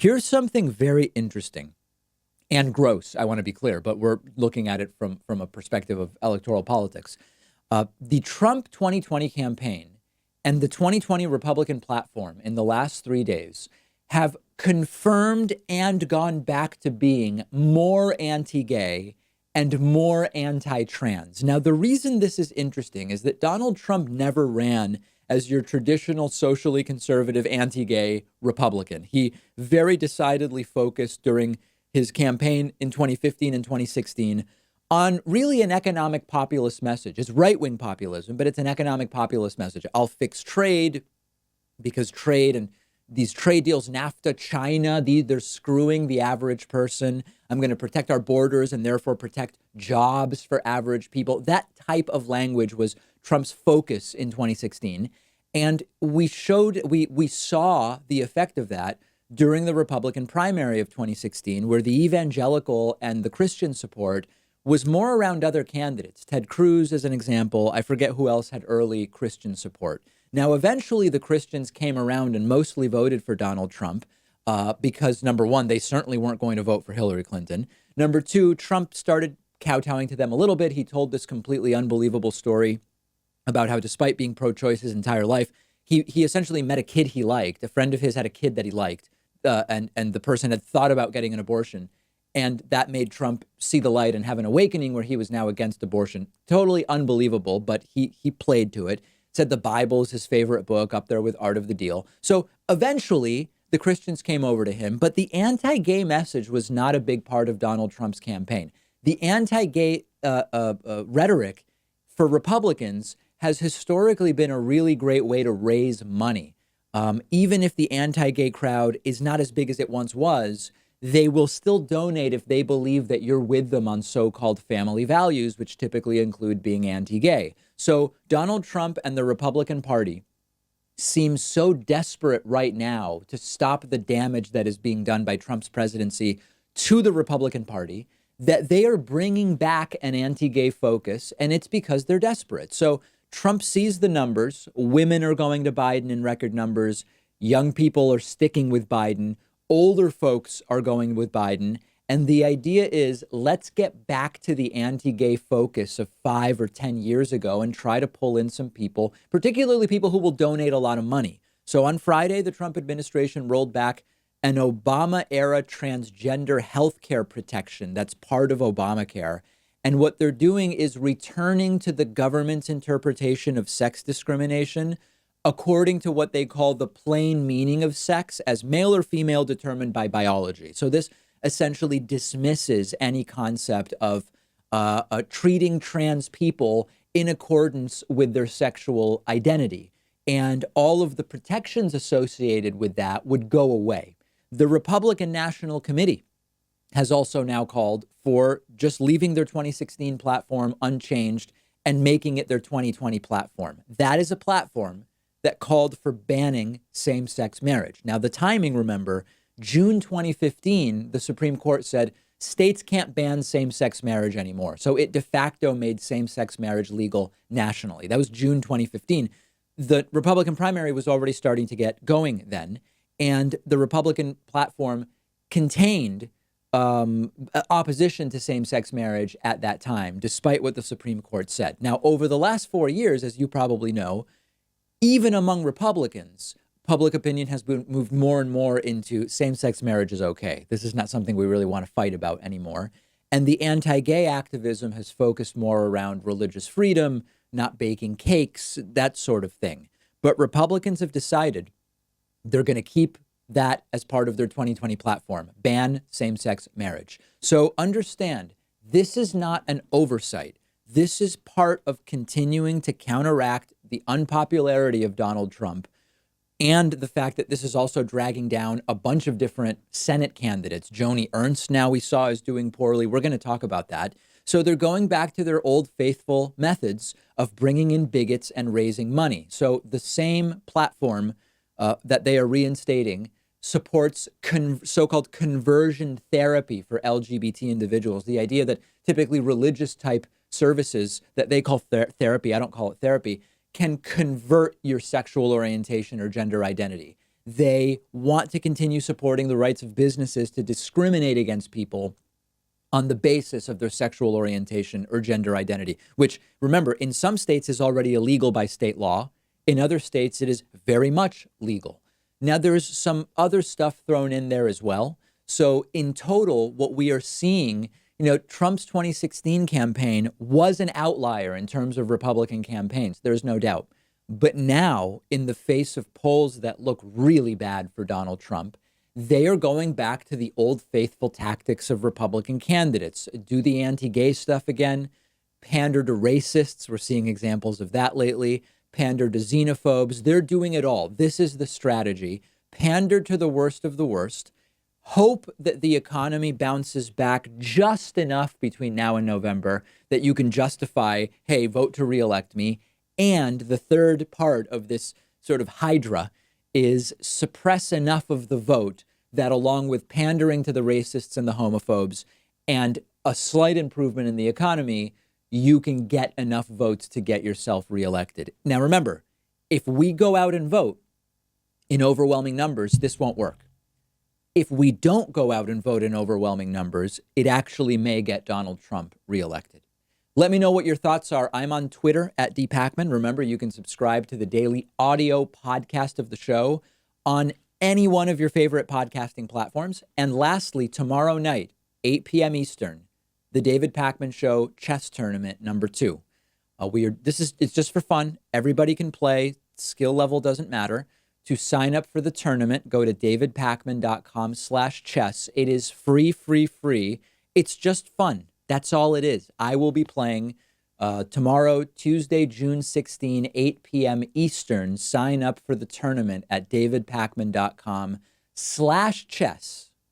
Here's something very interesting and gross, I want to be clear, but we're looking at it from a perspective of electoral politics. The Trump 2020 campaign and the 2020 Republican platform in the last 3 days have confirmed and gone back to being more anti-gay and more anti-trans. Now, the reason this is interesting is that Donald Trump never ran as your traditional socially conservative anti-gay Republican. He very decidedly focused during his campaign in 2015 and 2016 on really an economic populist message. It's right-wing populism, but it's an economic populist message. I'll fix trade because trade and these trade deals, NAFTA, China, they're screwing the average person. I'm going to protect our borders and therefore protect jobs for average people. That type of language was Trump's focus in 2016. And we saw the effect of that during the Republican primary of 2016, where the evangelical and the Christian support was more around other candidates. Ted Cruz, as an example. I forget who else had early Christian support. Now, eventually, the Christians came around and mostly voted for Donald Trump because, number one, they certainly weren't going to vote for Hillary Clinton. Number two, Trump started kowtowing to them a little bit. He told this completely unbelievable story about how, despite being pro-choice his entire life, he essentially met a kid he liked. A friend of his had a kid that he liked, and the person had thought about getting an abortion. And that made Trump see the light and have an awakening where he was now against abortion. Totally unbelievable, but he played to it. Said the Bible is his favorite book, up there with Art of the Deal. So eventually, the Christians came over to him, but the anti-gay message was not a big part of Donald Trump's campaign. The anti-gay rhetoric for Republicans has historically been a really great way to raise money. Even if the anti-gay crowd is not as big as it once was, they will still donate if they believe that you're with them on so-called family values, which typically include being anti-gay. So Donald Trump and the Republican Party seem so desperate right now to stop the damage that is being done by Trump's presidency to the Republican Party that they are bringing back an anti-gay focus, and it's because they're desperate. So Trump sees the numbers. Women are going to Biden in record numbers. Young people are sticking with Biden. Older folks are going with Biden. And the idea is, let's get back to the anti-gay focus of 5 or 10 years ago and try to pull in some people, particularly people who will donate a lot of money. So on Friday, the Trump administration rolled back an Obama-era transgender health care protection that's part of Obamacare. And what they're doing is returning to the government's interpretation of sex discrimination according to what they call the plain meaning of sex as male or female determined by biology. So this essentially dismisses any concept of treating trans people in accordance with their sexual identity. And all of the protections associated with that would go away. The Republican National Committee has also now called for just leaving their 2016 platform unchanged and making it their 2020 platform. That is a platform that called for banning same-sex marriage. Now, the timing, remember, June 2015, the Supreme Court said states can't ban same-sex marriage anymore. So it de facto made same-sex marriage legal nationally. That was June 2015. The Republican primary was already starting to get going then, and the Republican platform contained opposition to same-sex marriage at that time, despite what the Supreme Court said. Now, over the last 4 years, as you probably know, even among Republicans, public opinion has moved more and more into same-sex marriage is okay. This is not something we really want to fight about anymore. And the anti-gay activism has focused more around religious freedom, not baking cakes, that sort of thing. But Republicans have decided they're going to keep that as part of their 2020 platform, ban same-sex marriage. So understand, this is not an oversight. This is part of continuing to counteract the unpopularity of Donald Trump and the fact that this is also dragging down a bunch of different Senate candidates. Joni Ernst, now we saw, is doing poorly. We're going to talk about that. So they're going back to their old faithful methods of bringing in bigots and raising money. So the same platform that they are reinstating supports so-called conversion therapy for LGBT individuals. The idea that typically religious type services that they call therapy, I don't call it therapy, can convert your sexual orientation or gender identity. They want to continue supporting the rights of businesses to discriminate against people on the basis of their sexual orientation or gender identity, which, remember, in some states is already illegal by state law. In other states, it is very much legal. Now, there's some other stuff thrown in there as well. So in total, what we are seeing, Trump's 2016 campaign was an outlier in terms of Republican campaigns. There's no doubt. But now, in the face of polls that look really bad for Donald Trump, they are going back to the old faithful tactics of Republican candidates. Do the anti-gay stuff again, pander to racists. We're seeing examples of that lately. Pander to xenophobes. They're doing it all. This is the strategy. Pander to the worst of the worst. Hope that the economy bounces back just enough between now and November that you can justify, hey, vote to reelect me. And the third part of this sort of hydra is suppress enough of the vote that, along with pandering to the racists and the homophobes and a slight improvement in the economy, you can get enough votes to get yourself reelected. Now, remember, if we go out and vote in overwhelming numbers, this won't work. If we don't go out and vote in overwhelming numbers, it actually may get Donald Trump reelected. Let me know what your thoughts are. I'm on Twitter at @DPakman. Remember, you can subscribe to the daily audio podcast of the show on any one of your favorite podcasting platforms. And lastly, tomorrow night, 8 p.m. Eastern, the David Pakman Show Chess Tournament #2. It's just for fun. Everybody can play. Skill level doesn't matter. To sign up for the tournament, go to davidpakman.com/chess. It is free. It's just fun. That's all it is. I will be playing tomorrow, Tuesday, June 16, 8 p.m. Eastern. Sign up for the tournament at davidpakman.com/chess.